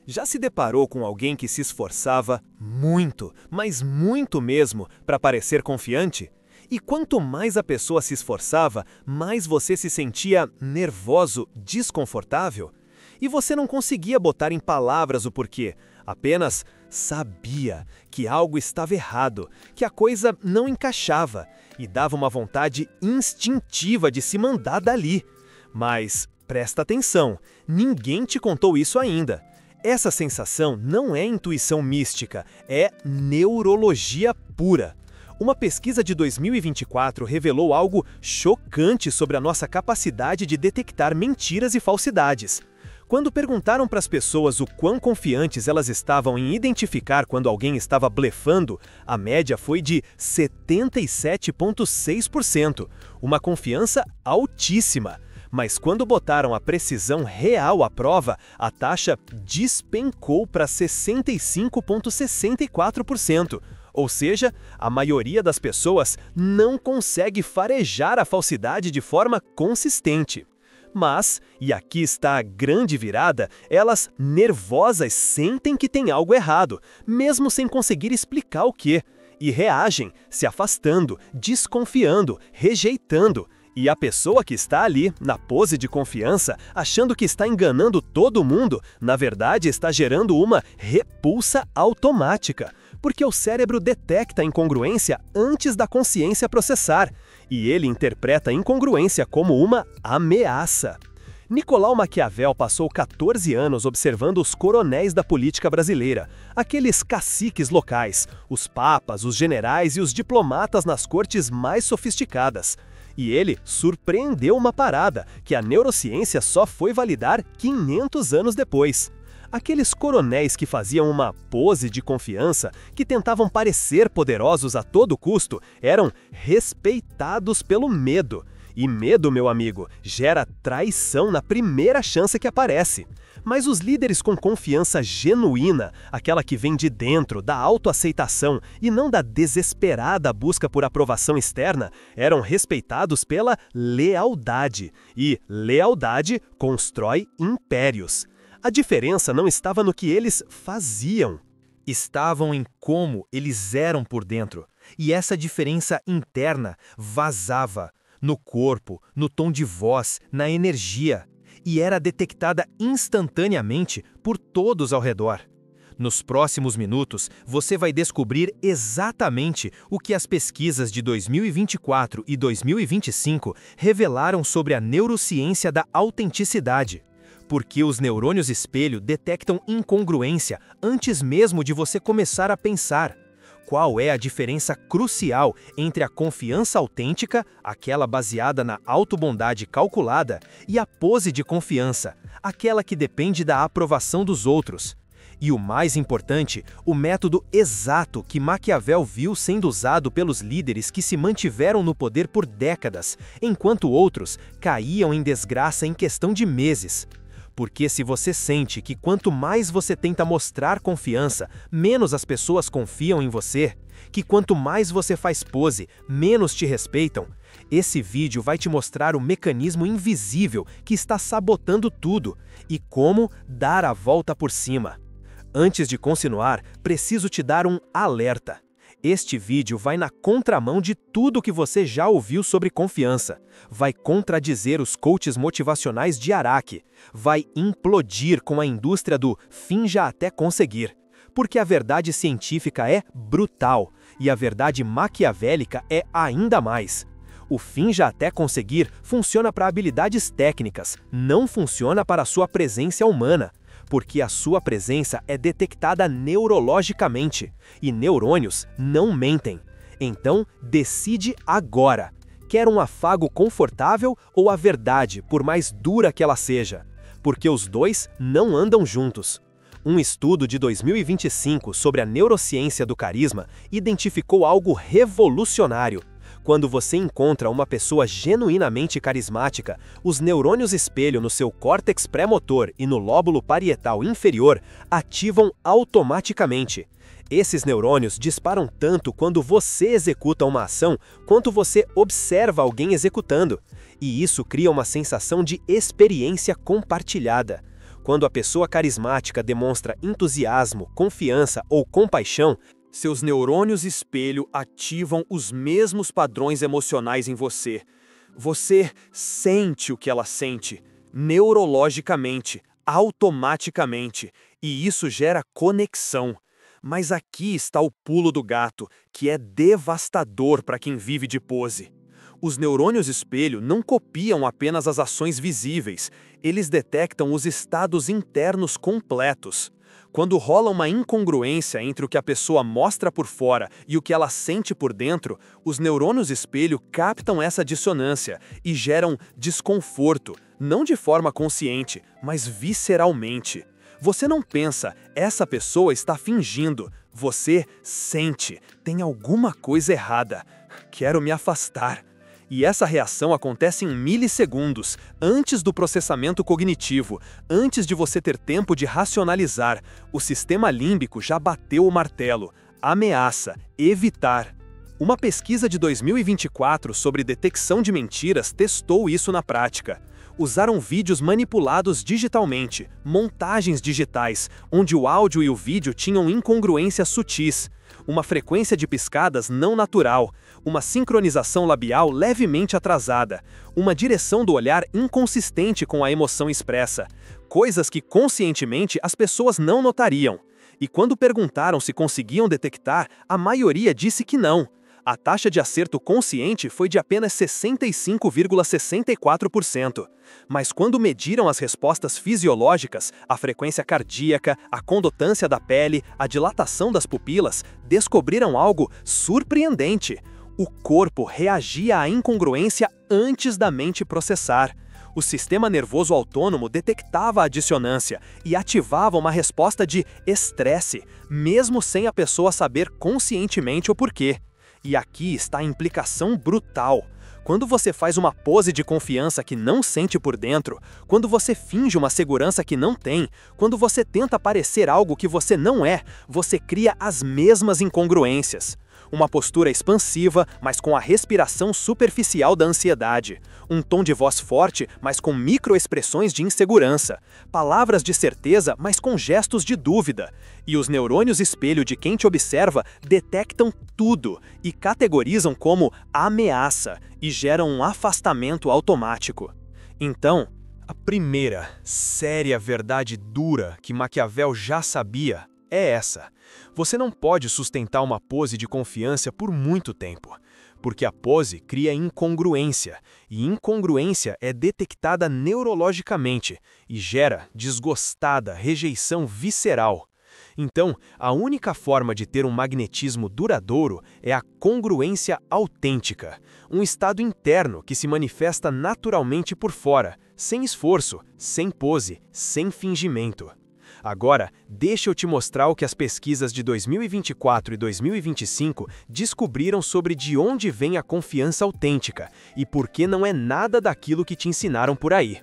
Já se deparou com alguém que se esforçava muito, mas muito mesmo, para parecer confiante? E quanto mais a pessoa se esforçava, mais você se sentia nervoso, desconfortável? E você não conseguia botar em palavras o porquê, apenas sabia que algo estava errado, que a coisa não encaixava, e dava uma vontade instintiva de se mandar dali. Mas presta atenção, ninguém te contou isso ainda. Essa sensação não é intuição mística, é neurologia pura. Uma pesquisa de 2024 revelou algo chocante sobre a nossa capacidade de detectar mentiras e falsidades. Quando perguntaram para as pessoas o quão confiantes elas estavam em identificar quando alguém estava blefando, a média foi de 77,6%, uma confiança altíssima. Mas quando botaram a precisão real à prova, a taxa despencou para 65,64%. Ou seja, a maioria das pessoas não consegue farejar a falsidade de forma consistente. Mas, e aqui está a grande virada, elas, nervosas, sentem que tem algo errado, mesmo sem conseguir explicar o quê, e reagem, se afastando, desconfiando, rejeitando. E a pessoa que está ali, na pose de confiança, achando que está enganando todo mundo, na verdade está gerando uma repulsa automática, porque o cérebro detecta a incongruência antes da consciência processar, e ele interpreta a incongruência como uma ameaça. Nicolau Maquiavel passou 14 anos observando os coronéis da política brasileira, aqueles caciques locais, os papas, os generais e os diplomatas nas cortes mais sofisticadas. E ele surpreendeu uma parada que a neurociência só foi validar 500 anos depois. Aqueles coronéis que faziam uma pose de confiança, que tentavam parecer poderosos a todo custo, eram respeitados pelo medo. E medo, meu amigo, gera traição na primeira chance que aparece. Mas os líderes com confiança genuína, aquela que vem de dentro, da autoaceitação e não da desesperada busca por aprovação externa, eram respeitados pela lealdade. E lealdade constrói impérios. A diferença não estava no que eles faziam. Estavam em como eles eram por dentro. E essa diferença interna vazava no corpo, no tom de voz, na energia. E era detectada instantaneamente por todos ao redor. Nos próximos minutos, você vai descobrir exatamente o que as pesquisas de 2024 e 2025 revelaram sobre a neurociência da autenticidade. Porque os neurônios espelho detectam incongruência antes mesmo de você começar a pensar. Qual é a diferença crucial entre a confiança autêntica, aquela baseada na autobondade calculada, e a pose de confiança, aquela que depende da aprovação dos outros? E o mais importante, o método exato que Maquiavel viu sendo usado pelos líderes que se mantiveram no poder por décadas, enquanto outros caíam em desgraça em questão de meses. Porque se você sente que quanto mais você tenta mostrar confiança, menos as pessoas confiam em você, que quanto mais você faz pose, menos te respeitam, esse vídeo vai te mostrar o mecanismo invisível que está sabotando tudo e como dar a volta por cima. Antes de continuar, preciso te dar um alerta. Este vídeo vai na contramão de tudo que você já ouviu sobre confiança. Vai contradizer os coaches motivacionais de Araque. Vai implodir com a indústria do finja até conseguir. Porque a verdade científica é brutal e a verdade maquiavélica é ainda mais. O finja até conseguir funciona para habilidades técnicas, não funciona para a sua presença humana. Porque a sua presença é detectada neurologicamente, e neurônios não mentem. Então, decide agora. Quer um afago confortável ou a verdade, por mais dura que ela seja? Porque os dois não andam juntos. Um estudo de 2025 sobre a neurociência do carisma identificou algo revolucionário. Quando você encontra uma pessoa genuinamente carismática, os neurônios espelho no seu córtex pré-motor e no lóbulo parietal inferior ativam automaticamente. Esses neurônios disparam tanto quando você executa uma ação, quanto você observa alguém executando. E isso cria uma sensação de experiência compartilhada. Quando a pessoa carismática demonstra entusiasmo, confiança ou compaixão, seus neurônios espelho ativam os mesmos padrões emocionais em você. Você sente o que ela sente, neurologicamente, automaticamente, e isso gera conexão. Mas aqui está o pulo do gato, que é devastador para quem vive de pose. Os neurônios espelho não copiam apenas as ações visíveis, eles detectam os estados internos completos. Quando rola uma incongruência entre o que a pessoa mostra por fora e o que ela sente por dentro, os neurônios espelho captam essa dissonância e geram desconforto, não de forma consciente, mas visceralmente. Você não pensa, essa pessoa está fingindo. Você sente, tem alguma coisa errada. Quero me afastar. E essa reação acontece em milissegundos, antes do processamento cognitivo, antes de você ter tempo de racionalizar. O sistema límbico já bateu o martelo. Ameaça, evitar. Uma pesquisa de 2024 sobre detecção de mentiras testou isso na prática. Usaram vídeos manipulados digitalmente, montagens digitais, onde o áudio e o vídeo tinham incongruências sutis, uma frequência de piscadas não natural, uma sincronização labial levemente atrasada, uma direção do olhar inconsistente com a emoção expressa, coisas que conscientemente as pessoas não notariam. E quando perguntaram se conseguiam detectar, a maioria disse que não. A taxa de acerto consciente foi de apenas 65,64%. Mas quando mediram as respostas fisiológicas, a frequência cardíaca, a condutância da pele, a dilatação das pupilas, descobriram algo surpreendente. O corpo reagia à incongruência antes da mente processar. O sistema nervoso autônomo detectava a dissonância e ativava uma resposta de estresse, mesmo sem a pessoa saber conscientemente o porquê. E aqui está a implicação brutal. Quando você faz uma pose de confiança que não sente por dentro, quando você finge uma segurança que não tem, quando você tenta parecer algo que você não é, você cria as mesmas incongruências. Uma postura expansiva, mas com a respiração superficial da ansiedade. Um tom de voz forte, mas com microexpressões de insegurança. Palavras de certeza, mas com gestos de dúvida. E os neurônios espelho de quem te observa detectam tudo e categorizam como ameaça e geram um afastamento automático. Então, a primeira séria verdade dura que Maquiavel já sabia é essa. Você não pode sustentar uma pose de confiança por muito tempo, porque a pose cria incongruência, e incongruência é detectada neurologicamente e gera desgostada rejeição visceral. Então, a única forma de ter um magnetismo duradouro é a congruência autêntica, um estado interno que se manifesta naturalmente por fora, sem esforço, sem pose, sem fingimento. Agora, deixa eu te mostrar o que as pesquisas de 2024 e 2025 descobriram sobre de onde vem a confiança autêntica e por que não é nada daquilo que te ensinaram por aí.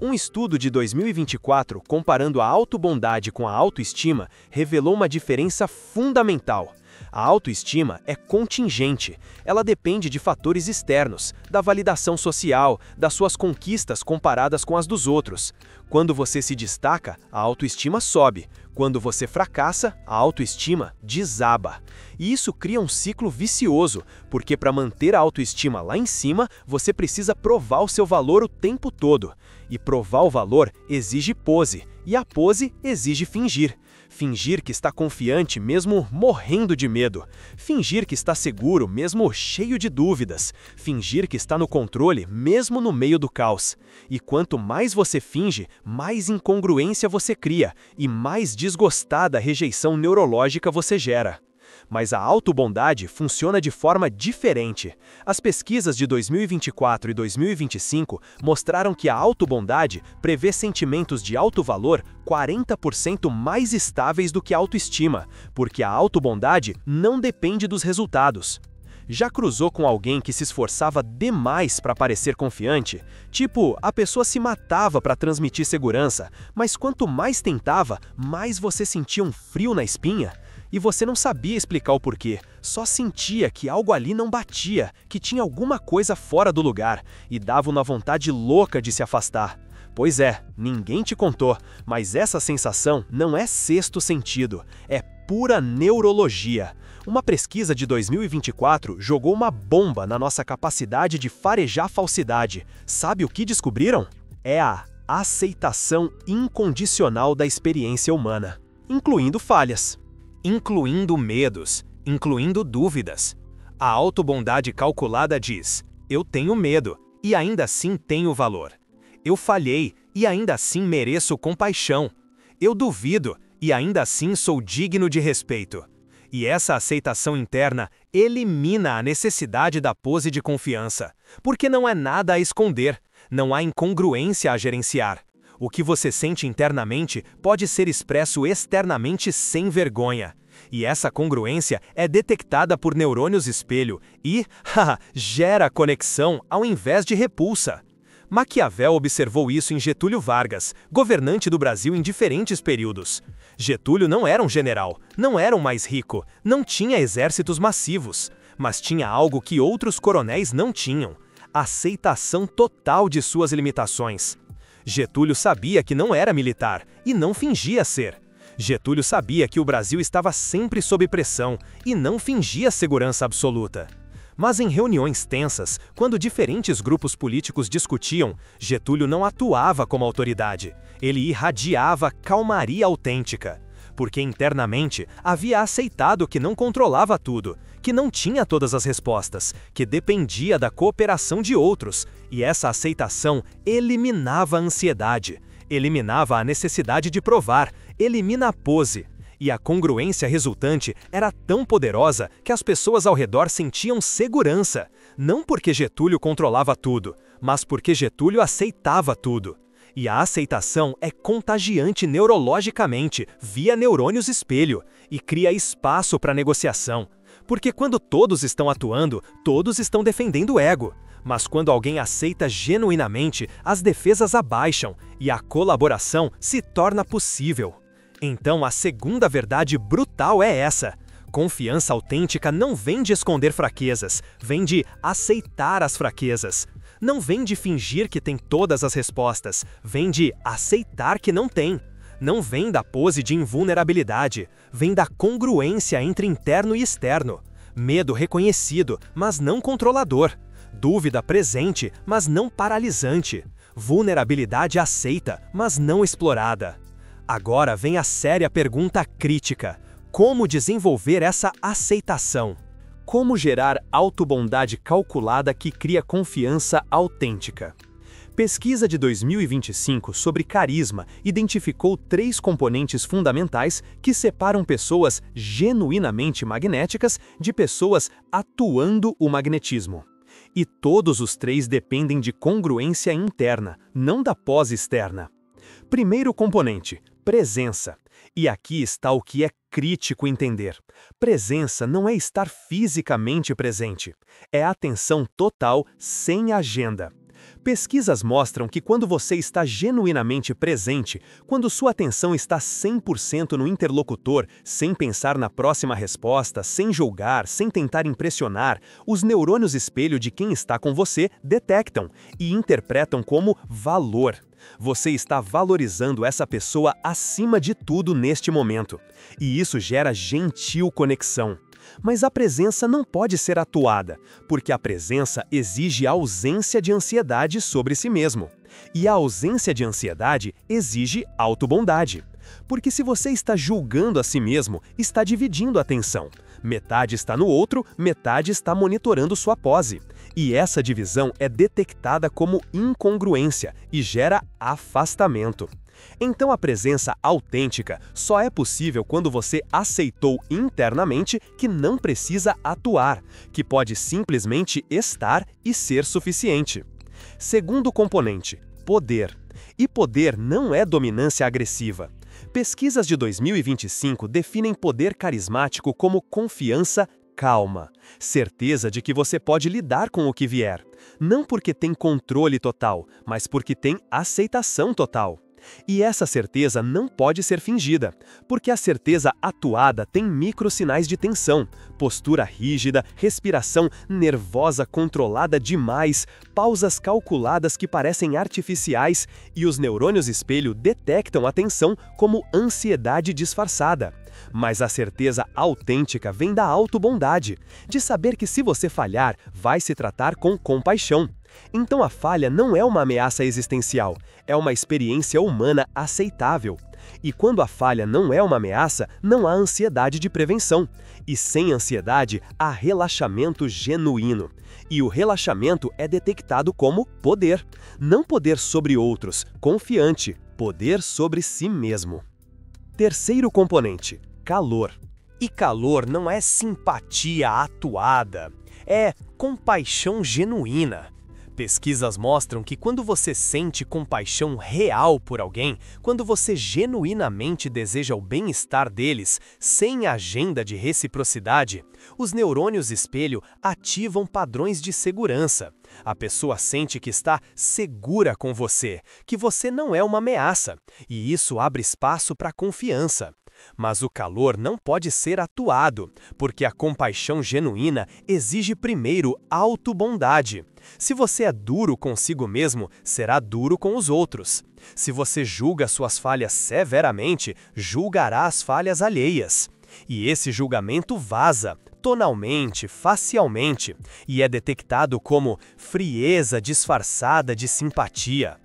Um estudo de 2024, comparando a autobondade com a autoestima, revelou uma diferença fundamental. A autoestima é contingente, ela depende de fatores externos, da validação social, das suas conquistas comparadas com as dos outros. Quando você se destaca, a autoestima sobe. Quando você fracassa, a autoestima desaba. E isso cria um ciclo vicioso, porque para manter a autoestima lá em cima, você precisa provar o seu valor o tempo todo. E provar o valor exige pose, e a pose exige fingir. Fingir que está confiante mesmo morrendo de medo. Fingir que está seguro mesmo cheio de dúvidas. Fingir que está no controle mesmo no meio do caos. E quanto mais você finge, mais incongruência você cria e mais desgostada rejeição neurológica você gera. Mas a autobondade funciona de forma diferente. As pesquisas de 2024 e 2025 mostraram que a autobondade prevê sentimentos de alto valor 40% mais estáveis do que a autoestima, porque a autobondade não depende dos resultados. Já cruzou com alguém que se esforçava demais para parecer confiante? Tipo, a pessoa se matava para transmitir segurança, mas quanto mais tentava, mais você sentia um frio na espinha? E você não sabia explicar o porquê, só sentia que algo ali não batia, que tinha alguma coisa fora do lugar, e dava uma vontade louca de se afastar. Pois é, ninguém te contou, mas essa sensação não é sexto sentido, é pura neurologia. Uma pesquisa de 2024 jogou uma bomba na nossa capacidade de farejar falsidade. Sabe o que descobriram? É a aceitação incondicional da experiência humana, incluindo falhas, incluindo medos, incluindo dúvidas. A autobondade calculada diz: eu tenho medo e ainda assim tenho valor. Eu falhei e ainda assim mereço compaixão. Eu duvido e ainda assim sou digno de respeito. E essa aceitação interna elimina a necessidade da pose de confiança, porque não é nada a esconder, não há incongruência a gerenciar. O que você sente internamente pode ser expresso externamente sem vergonha. E essa congruência é detectada por neurônios espelho e, gera conexão ao invés de repulsa. Maquiavel observou isso em Getúlio Vargas, governante do Brasil em diferentes períodos. Getúlio não era um general, não era um mais rico, não tinha exércitos massivos, mas tinha algo que outros coronéis não tinham: aceitação total de suas limitações. Getúlio sabia que não era militar e não fingia ser. Getúlio sabia que o Brasil estava sempre sob pressão e não fingia segurança absoluta. Mas em reuniões tensas, quando diferentes grupos políticos discutiam, Getúlio não atuava como autoridade. Ele irradiava calmaria autêntica. Porque internamente havia aceitado que não controlava tudo, que não tinha todas as respostas, que dependia da cooperação de outros. E essa aceitação eliminava a ansiedade, eliminava a necessidade de provar, elimina a pose. E a congruência resultante era tão poderosa que as pessoas ao redor sentiam segurança, não porque Getúlio controlava tudo, mas porque Getúlio aceitava tudo. E a aceitação é contagiante neurologicamente, via neurônios espelho, e cria espaço para negociação. Porque quando todos estão atuando, todos estão defendendo o ego. Mas quando alguém aceita genuinamente, as defesas abaixam e a colaboração se torna possível. Então a segunda verdade brutal é essa: confiança autêntica não vem de esconder fraquezas, vem de aceitar as fraquezas. Não vem de fingir que tem todas as respostas, vem de aceitar que não tem. Não vem da pose de invulnerabilidade, vem da congruência entre interno e externo. Medo reconhecido, mas não controlador. Dúvida presente, mas não paralisante. Vulnerabilidade aceita, mas não explorada. Agora vem a séria pergunta crítica: como desenvolver essa aceitação? Como gerar autobondade calculada que cria confiança autêntica? Pesquisa de 2025 sobre carisma identificou 3 componentes fundamentais que separam pessoas genuinamente magnéticas de pessoas atuando o magnetismo. E todos os 3 dependem de congruência interna, não da pose externa. Primeiro componente: presença. E aqui está o que é crítico entender. Presença não é estar fisicamente presente, é atenção total sem agenda. Pesquisas mostram que quando você está genuinamente presente, quando sua atenção está 100% no interlocutor, sem pensar na próxima resposta, sem julgar, sem tentar impressionar, os neurônios espelho de quem está com você detectam e interpretam como valor. Você está valorizando essa pessoa acima de tudo neste momento. E isso gera gentil conexão. Mas a presença não pode ser atuada, porque a presença exige a ausência de ansiedade sobre si mesmo. E a ausência de ansiedade exige autobondade. Porque se você está julgando a si mesmo, está dividindo a atenção. Metade está no outro, metade está monitorando sua pose. E essa divisão é detectada como incongruência e gera afastamento. Então a presença autêntica só é possível quando você aceitou internamente que não precisa atuar, que pode simplesmente estar e ser suficiente. Segundo componente: poder. E poder não é dominância agressiva. Pesquisas de 2025 definem poder carismático como confiança calma, certeza de que você pode lidar com o que vier, não porque tem controle total, mas porque tem aceitação total. E essa certeza não pode ser fingida, porque a certeza atuada tem microsinais de tensão, postura rígida, respiração nervosa controlada demais, pausas calculadas que parecem artificiais, e os neurônios espelho detectam a tensão como ansiedade disfarçada. Mas a certeza autêntica vem da autobondade, de saber que se você falhar, vai se tratar com compaixão. Então a falha não é uma ameaça existencial, é uma experiência humana aceitável. E quando a falha não é uma ameaça, não há ansiedade de prevenção. E sem ansiedade, há relaxamento genuíno. E o relaxamento é detectado como poder. Não poder sobre outros, confiante, poder sobre si mesmo. Terceiro componente, calor. E calor não é simpatia atuada, é compaixão genuína. Pesquisas mostram que quando você sente compaixão real por alguém, quando você genuinamente deseja o bem-estar deles, sem agenda de reciprocidade, os neurônios espelho ativam padrões de segurança. A pessoa sente que está segura com você, que você não é uma ameaça, e isso abre espaço para confiança. Mas o calor não pode ser atuado, porque a compaixão genuína exige primeiro autobondade. Se você é duro consigo mesmo, será duro com os outros. Se você julga suas falhas severamente, julgará as falhas alheias. E esse julgamento vaza, tonalmente, facialmente, e é detectado como frieza disfarçada de simpatia.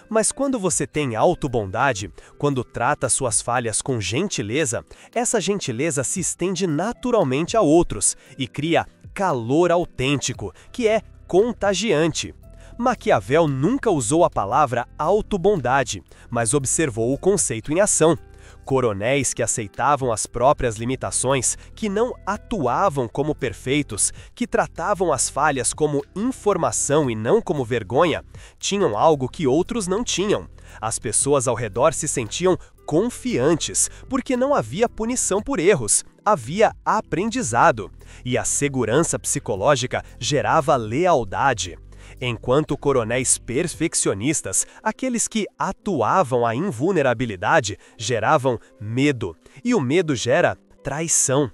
Mas quando você tem autobondade, quando trata suas falhas com gentileza, essa gentileza se estende naturalmente a outros e cria calor autêntico, que é contagiante. Maquiavel nunca usou a palavra autobondade, mas observou o conceito em ação. Coronéis que aceitavam as próprias limitações, que não atuavam como perfeitos, que tratavam as falhas como informação e não como vergonha, tinham algo que outros não tinham. As pessoas ao redor se sentiam confiantes, porque não havia punição por erros, havia aprendizado. E a segurança psicológica gerava lealdade. Enquanto coronéis perfeccionistas, aqueles que atuavam a invulnerabilidade, geravam medo, e o medo gera traição.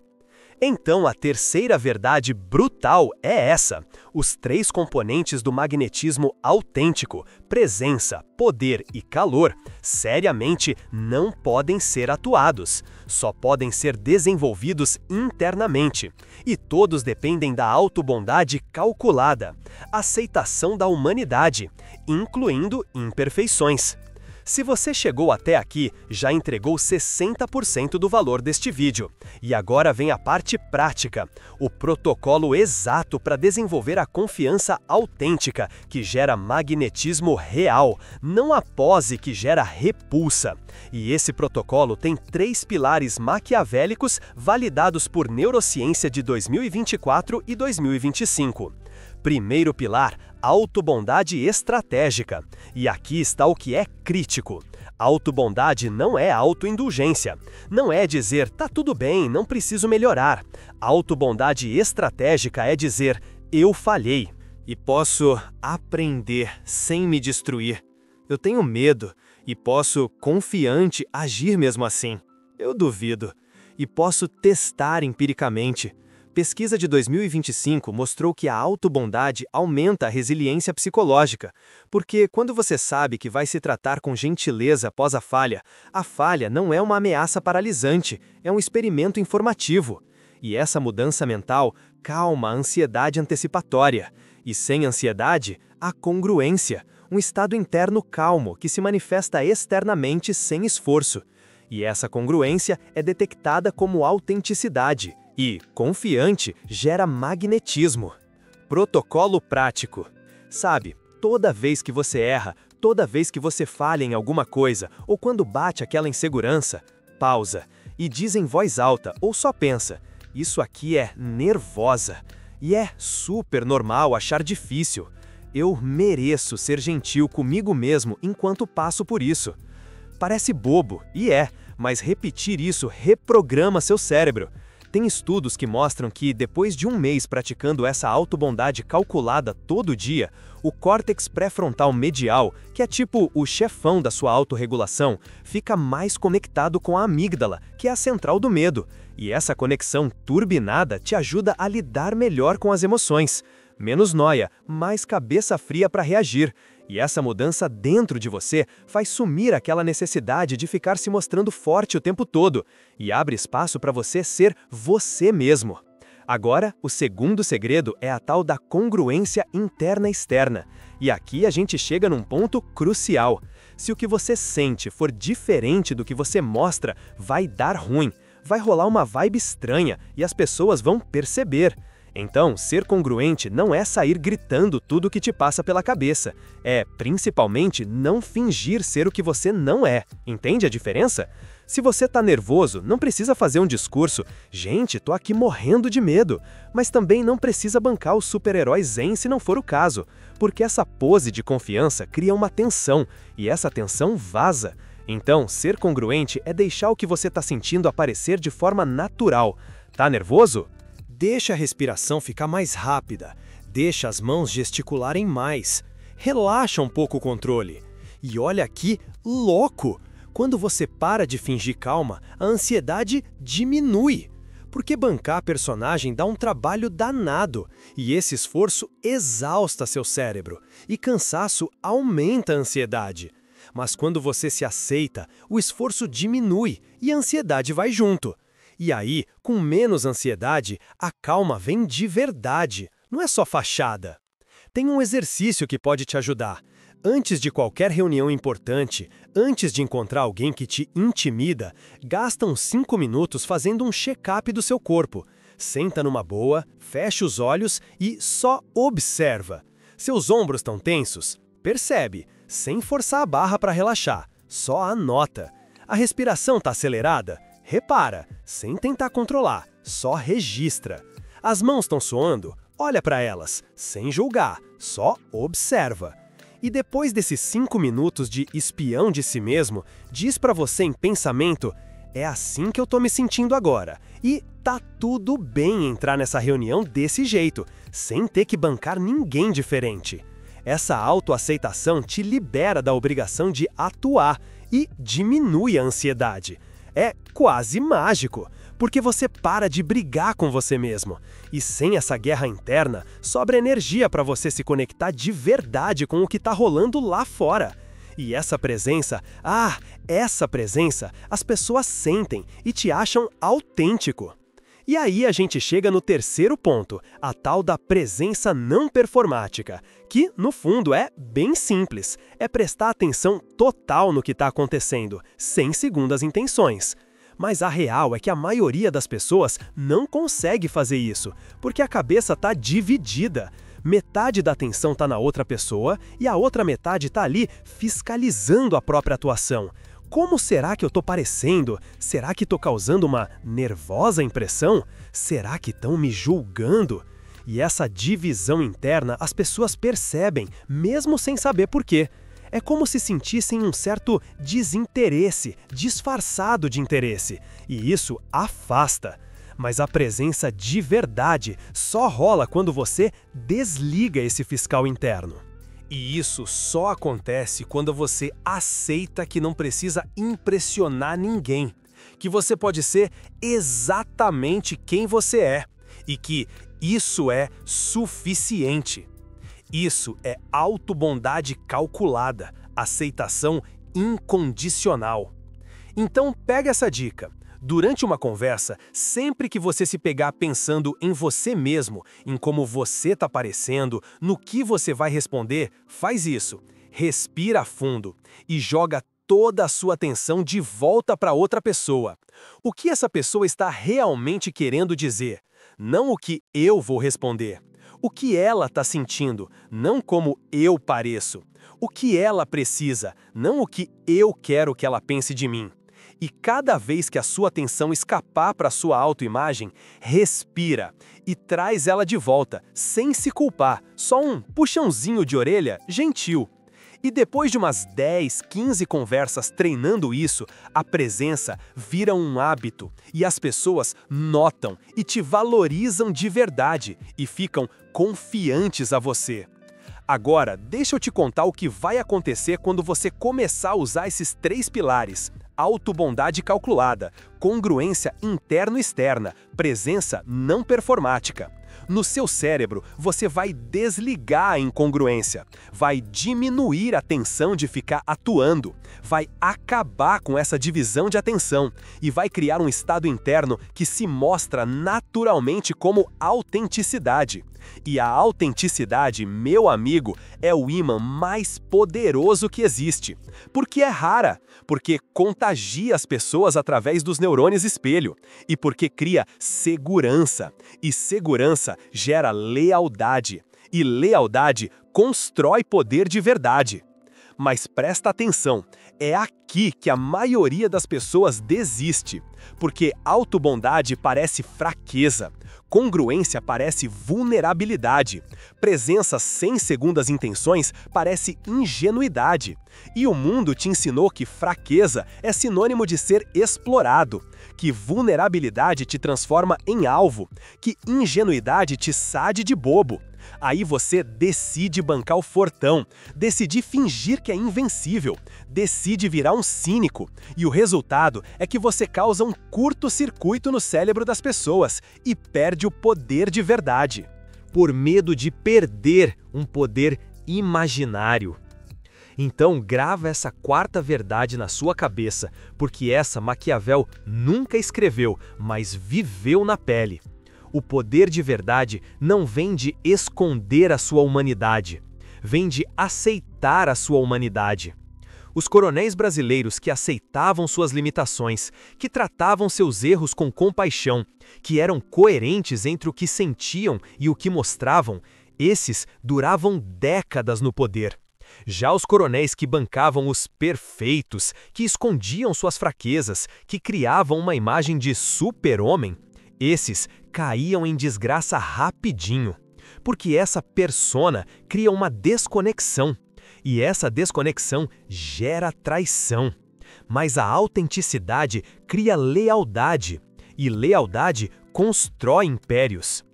Então a terceira verdade brutal é essa: os três componentes do magnetismo autêntico, presença, poder e calor, seriamente não podem ser atuados, só podem ser desenvolvidos internamente. E todos dependem da autobondade calculada, aceitação da humanidade, incluindo imperfeições. Se você chegou até aqui, já entregou 60% do valor deste vídeo. E agora vem a parte prática, o protocolo exato para desenvolver a confiança autêntica, que gera magnetismo real, não a pose que gera repulsa. E esse protocolo tem 3 pilares maquiavélicos validados por Neurociência de 2024 e 2025. Primeiro pilar, autobondade estratégica. E aqui está o que é crítico. Autobondade não é autoindulgência. Não é dizer, tá tudo bem, não preciso melhorar. Autobondade estratégica é dizer, eu falhei e posso aprender sem me destruir. Eu tenho medo e posso, confiante, agir mesmo assim. Eu duvido. E posso testar empiricamente. Pesquisa de 2025 mostrou que a autobondade aumenta a resiliência psicológica, porque quando você sabe que vai se tratar com gentileza após a falha não é uma ameaça paralisante, é um experimento informativo. E essa mudança mental calma a ansiedade antecipatória. E sem ansiedade, a congruência, um estado interno calmo que se manifesta externamente sem esforço. E essa congruência é detectada como autenticidade. E, confiante, gera magnetismo. Protocolo prático. Sabe, toda vez que você erra, toda vez que você falha em alguma coisa, ou quando bate aquela insegurança, pausa e diz em voz alta, ou só pensa, isso aqui é nervosa. E é super normal achar difícil. Eu mereço ser gentil comigo mesmo enquanto passo por isso. Parece bobo, e é, mas repetir isso reprograma seu cérebro. Tem estudos que mostram que, depois de um mês praticando essa autobondade calculada todo dia, o córtex pré-frontal medial, que é tipo o chefão da sua autorregulação, fica mais conectado com a amígdala, que é a central do medo. E essa conexão turbinada te ajuda a lidar melhor com as emoções. Menos nóia, mais cabeça fria para reagir. E essa mudança dentro de você faz sumir aquela necessidade de ficar se mostrando forte o tempo todo e abre espaço para você ser você mesmo. Agora, o segundo segredo é a tal da congruência interna-externa. E aqui a gente chega num ponto crucial. Se o que você sente for diferente do que você mostra, vai dar ruim. Vai rolar uma vibe estranha e as pessoas vão perceber. Então, ser congruente não é sair gritando tudo o que te passa pela cabeça. É, principalmente, não fingir ser o que você não é. Entende a diferença? Se você tá nervoso, não precisa fazer um discurso "Gente, tô aqui morrendo de medo". Mas também não precisa bancar o super-herói zen se não for o caso. Porque essa pose de confiança cria uma tensão, e essa tensão vaza. Então, ser congruente é deixar o que você tá sentindo aparecer de forma natural. Tá nervoso? Deixa a respiração ficar mais rápida, deixa as mãos gesticularem mais, relaxa um pouco o controle. E olha aqui, louco! Quando você para de fingir calma, a ansiedade diminui. Porque bancar a personagem dá um trabalho danado, e esse esforço exausta seu cérebro, e cansaço aumenta a ansiedade. Mas quando você se aceita, o esforço diminui e a ansiedade vai junto. E aí, com menos ansiedade, a calma vem de verdade, não é só fachada. Tem um exercício que pode te ajudar. Antes de qualquer reunião importante, antes de encontrar alguém que te intimida, gasta uns 5 minutos fazendo um check-up do seu corpo. Senta numa boa, fecha os olhos e só observa. Seus ombros estão tensos? Percebe, sem forçar a barra para relaxar, só anota. A respiração está acelerada? Repara, sem tentar controlar, só registra. As mãos estão suando? Olha para elas, sem julgar, só observa. E depois desses 5 minutos de espião de si mesmo, diz para você em pensamento: é assim que eu tô me sentindo agora. E tá tudo bem entrar nessa reunião desse jeito, sem ter que bancar ninguém diferente. Essa autoaceitação te libera da obrigação de atuar e diminui a ansiedade. É quase mágico, porque você para de brigar com você mesmo. E sem essa guerra interna, sobra energia para você se conectar de verdade com o que está rolando lá fora. E essa presença, as pessoas sentem e te acham autêntico. E aí a gente chega no terceiro ponto, a tal da presença não performática, que, no fundo, é bem simples. É prestar atenção total no que está acontecendo, sem segundas intenções. Mas a real é que a maioria das pessoas não consegue fazer isso, porque a cabeça está dividida. Metade da atenção está na outra pessoa e a outra metade está ali fiscalizando a própria atuação. Como será que eu tô parecendo? Será que tô causando uma nervosa impressão? Será que estão me julgando? E essa divisão interna as pessoas percebem, mesmo sem saber por quê. É como se sentissem um certo desinteresse, disfarçado de interesse. E isso afasta. Mas a presença de verdade só rola quando você desliga esse fiscal interno. E isso só acontece quando você aceita que não precisa impressionar ninguém, que você pode ser exatamente quem você é e que isso é suficiente. Isso é autobondade calculada, aceitação incondicional. Então pega essa dica. Durante uma conversa, sempre que você se pegar pensando em você mesmo, em como você está parecendo, no que você vai responder, faz isso. Respira fundo e joga toda a sua atenção de volta para outra pessoa. O que essa pessoa está realmente querendo dizer? Não o que eu vou responder. O que ela está sentindo, não como eu pareço. O que ela precisa, não o que eu quero que ela pense de mim. E cada vez que a sua atenção escapar para a sua autoimagem, respira e traz ela de volta, sem se culpar, só um puxãozinho de orelha gentil. E depois de umas 10, 15 conversas treinando isso, a presença vira um hábito e as pessoas notam e te valorizam de verdade e ficam confiantes a você. Agora, deixa eu te contar o que vai acontecer quando você começar a usar esses 3 pilares: autobondade calculada, congruência interno-externa, presença não performática. No seu cérebro, você vai desligar a incongruência, vai diminuir a tensão de ficar atuando, vai acabar com essa divisão de atenção e vai criar um estado interno que se mostra naturalmente como autenticidade. E a autenticidade, meu amigo, é o ímã mais poderoso que existe. Porque é rara, porque contagia as pessoas através dos neurônios espelho e porque cria segurança. E segurança gera lealdade. E lealdade constrói poder de verdade. Mas presta atenção, é aqui que a maioria das pessoas desiste, porque autobondade parece fraqueza, congruência parece vulnerabilidade, presença sem segundas intenções parece ingenuidade, e o mundo te ensinou que fraqueza é sinônimo de ser explorado, que vulnerabilidade te transforma em alvo, que ingenuidade te sade de bobo. Aí você decide bancar o fortão, decide fingir que é invencível, decide virar um cínico. E o resultado é que você causa um curto-circuito no cérebro das pessoas e perde o poder de verdade. Por medo de perder um poder imaginário. Então grava essa 4ª verdade na sua cabeça, porque essa Maquiavel nunca escreveu, mas viveu na pele. O poder de verdade não vem de esconder a sua humanidade, vem de aceitar a sua humanidade. Os coronéis brasileiros que aceitavam suas limitações, que tratavam seus erros com compaixão, que eram coerentes entre o que sentiam e o que mostravam, esses duravam décadas no poder. Já os coronéis que bancavam os perfeitos, que escondiam suas fraquezas, que criavam uma imagem de super-homem, esses caíam em desgraça rapidinho, porque essa persona cria uma desconexão, e essa desconexão gera traição. Mas a autenticidade cria lealdade, e lealdade constrói impérios.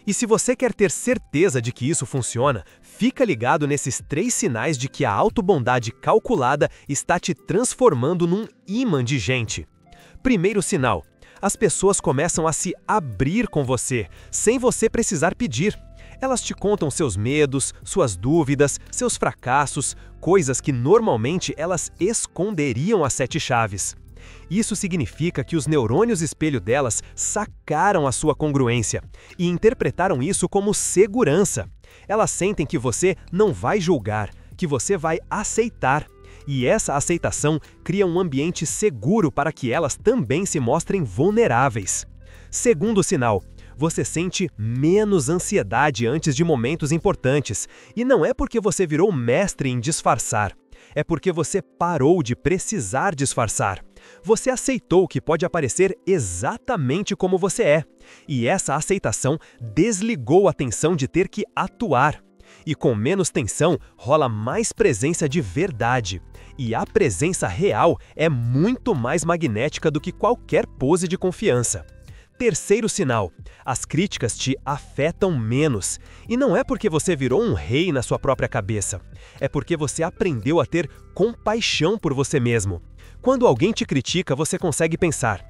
E se você quer ter certeza de que isso funciona, fica ligado nesses 3 sinais de que a autobondade calculada está te transformando num imã de gente. Primeiro sinal: as pessoas começam a se abrir com você, sem você precisar pedir. Elas te contam seus medos, suas dúvidas, seus fracassos, coisas que normalmente elas esconderiam às 7 chaves. Isso significa que os neurônios espelho delas sacaram a sua congruência e interpretaram isso como segurança. Elas sentem que você não vai julgar, que você vai aceitar. E essa aceitação cria um ambiente seguro para que elas também se mostrem vulneráveis. Segundo sinal: você sente menos ansiedade antes de momentos importantes. E não é porque você virou mestre em disfarçar. É porque você parou de precisar disfarçar. Você aceitou que pode aparecer exatamente como você é. E essa aceitação desligou a tensão de ter que atuar. E com menos tensão, rola mais presença de verdade. E a presença real é muito mais magnética do que qualquer pose de confiança. Terceiro sinal: as críticas te afetam menos. E não é porque você virou um rei na sua própria cabeça. É porque você aprendeu a ter compaixão por você mesmo. Quando alguém te critica, você consegue pensar: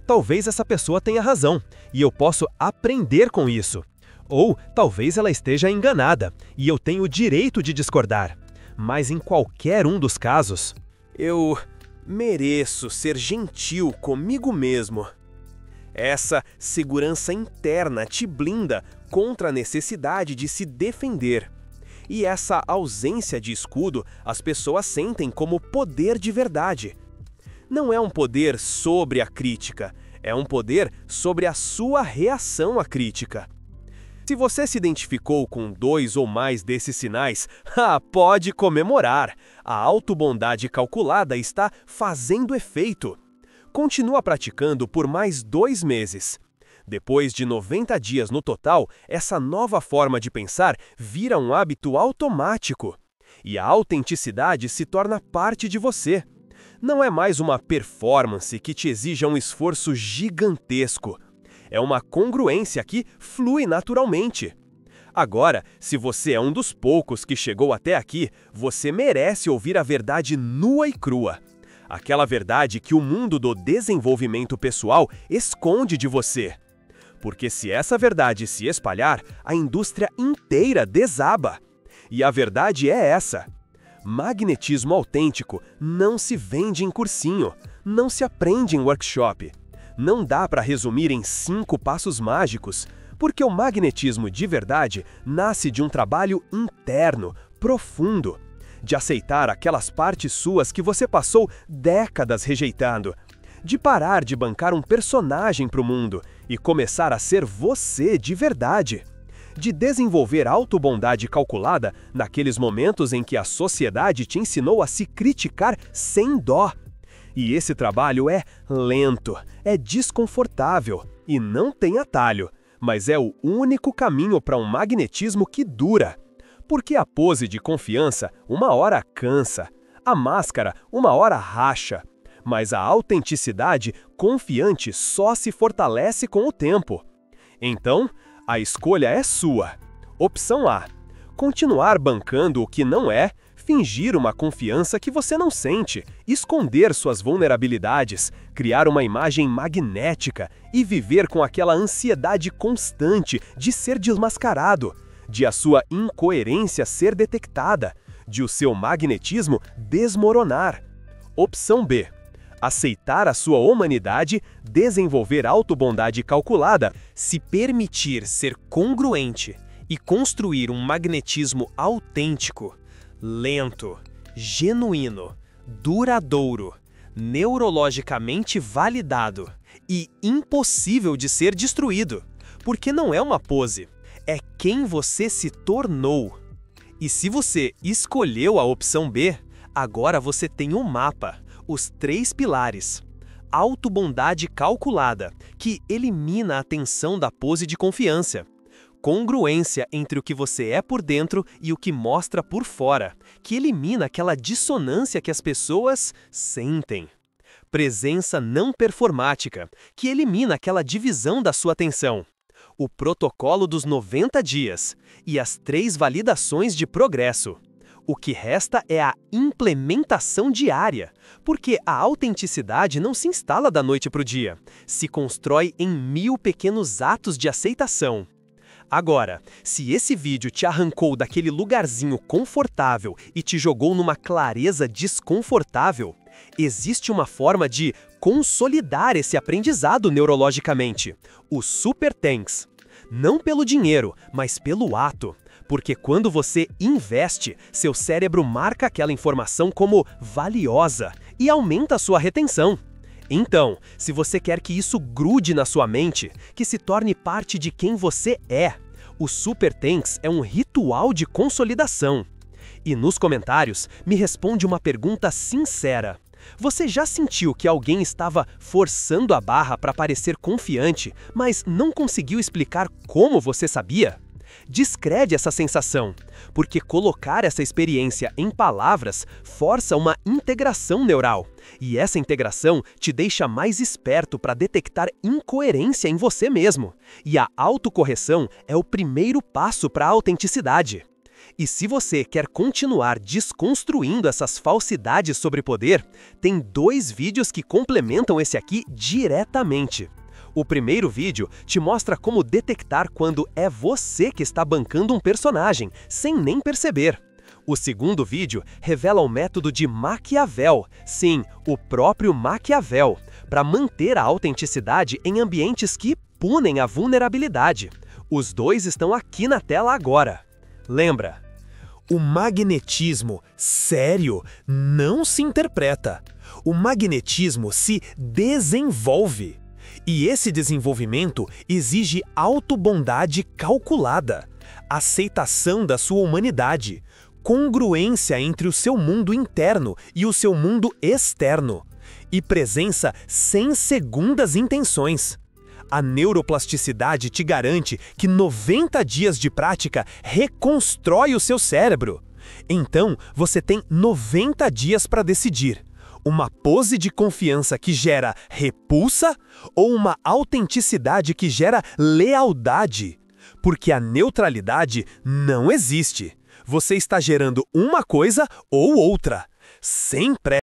talvez essa pessoa tenha razão, e eu posso aprender com isso. Ou talvez ela esteja enganada, e eu tenho o direito de discordar. Mas em qualquer um dos casos, eu mereço ser gentil comigo mesmo. Essa segurança interna te blinda contra a necessidade de se defender. E essa ausência de escudo as pessoas sentem como poder de verdade. Não é um poder sobre a crítica, é um poder sobre a sua reação à crítica. Se você se identificou com 2 ou mais desses sinais, pode comemorar. A autobondade calculada está fazendo efeito. Continua praticando por mais 2 meses. Depois de 90 dias no total, essa nova forma de pensar vira um hábito automático. e a autenticidade se torna parte de você. Não é mais uma performance que te exija um esforço gigantesco. É uma congruência que flui naturalmente. Agora, se você é um dos poucos que chegou até aqui, você merece ouvir a verdade nua e crua. Aquela verdade que o mundo do desenvolvimento pessoal esconde de você. Porque se essa verdade se espalhar, a indústria inteira desaba. E a verdade é essa: magnetismo autêntico não se vende em cursinho, não se aprende em workshop. Não dá para resumir em 5 passos mágicos, porque o magnetismo de verdade nasce de um trabalho interno, profundo, de aceitar aquelas partes suas que você passou décadas rejeitando, de parar de bancar um personagem para o mundo e começar a ser você de verdade, de desenvolver autobondade calculada naqueles momentos em que a sociedade te ensinou a se criticar sem dó. E esse trabalho é lento, é desconfortável e não tem atalho, mas é o único caminho para um magnetismo que dura. Porque a pose de confiança uma hora cansa, a máscara uma hora racha, mas a autenticidade confiante só se fortalece com o tempo. Então, a escolha é sua. Opção A: continuar bancando o que não é, fingir uma confiança que você não sente, esconder suas vulnerabilidades, criar uma imagem magnética e viver com aquela ansiedade constante de ser desmascarado, de a sua incoerência ser detectada, de o seu magnetismo desmoronar. Opção B: aceitar a sua humanidade, desenvolver autobondade calculada, se permitir ser congruente e construir um magnetismo autêntico, lento, genuíno, duradouro, neurologicamente validado e impossível de ser destruído, porque não é uma pose, é quem você se tornou. E se você escolheu a opção B, agora você tem um mapa, os 3 pilares. Autobondade calculada, que elimina a tensão da pose de confiança. Congruência entre o que você é por dentro e o que mostra por fora, que elimina aquela dissonância que as pessoas sentem. Presença não performática, que elimina aquela divisão da sua atenção. O protocolo dos 90 dias e as 3 validações de progresso. O que resta é a implementação diária, porque a autenticidade não se instala da noite para o dia, se constrói em 1000 pequenos atos de aceitação. Agora, se esse vídeo te arrancou daquele lugarzinho confortável e te jogou numa clareza desconfortável, existe uma forma de consolidar esse aprendizado neurologicamente, o Super Tanks. Não pelo dinheiro, mas pelo ato. Porque quando você investe, seu cérebro marca aquela informação como valiosa e aumenta a sua retenção. Então, se você quer que isso grude na sua mente, que se torne parte de quem você é, o Super Tanks é um ritual de consolidação. E nos comentários, me responde uma pergunta sincera. Você já sentiu que alguém estava forçando a barra para parecer confiante, mas não conseguiu explicar como você sabia? Descreve essa sensação, porque colocar essa experiência em palavras força uma integração neural, e essa integração te deixa mais esperto para detectar incoerência em você mesmo, e a autocorreção é o primeiro passo para a autenticidade. E se você quer continuar desconstruindo essas falsidades sobre poder, tem 2 vídeos que complementam esse aqui diretamente. O primeiro vídeo te mostra como detectar quando é você que está bancando um personagem, sem nem perceber. O segundo vídeo revela o método de Maquiavel, sim, o próprio Maquiavel, para manter a autenticidade em ambientes que punem a vulnerabilidade. Os 2 estão aqui na tela agora. Lembra? O magnetismo sério não se interpreta. O magnetismo se desenvolve. E esse desenvolvimento exige autobondade calculada, aceitação da sua humanidade, congruência entre o seu mundo interno e o seu mundo externo, e presença sem segundas intenções. A neuroplasticidade te garante que 90 dias de prática reconstrói o seu cérebro. Então, você tem 90 dias para decidir. Uma pose de confiança que gera repulsa ou uma autenticidade que gera lealdade? Porque a neutralidade não existe. Você está gerando uma coisa ou outra. Sem pressa.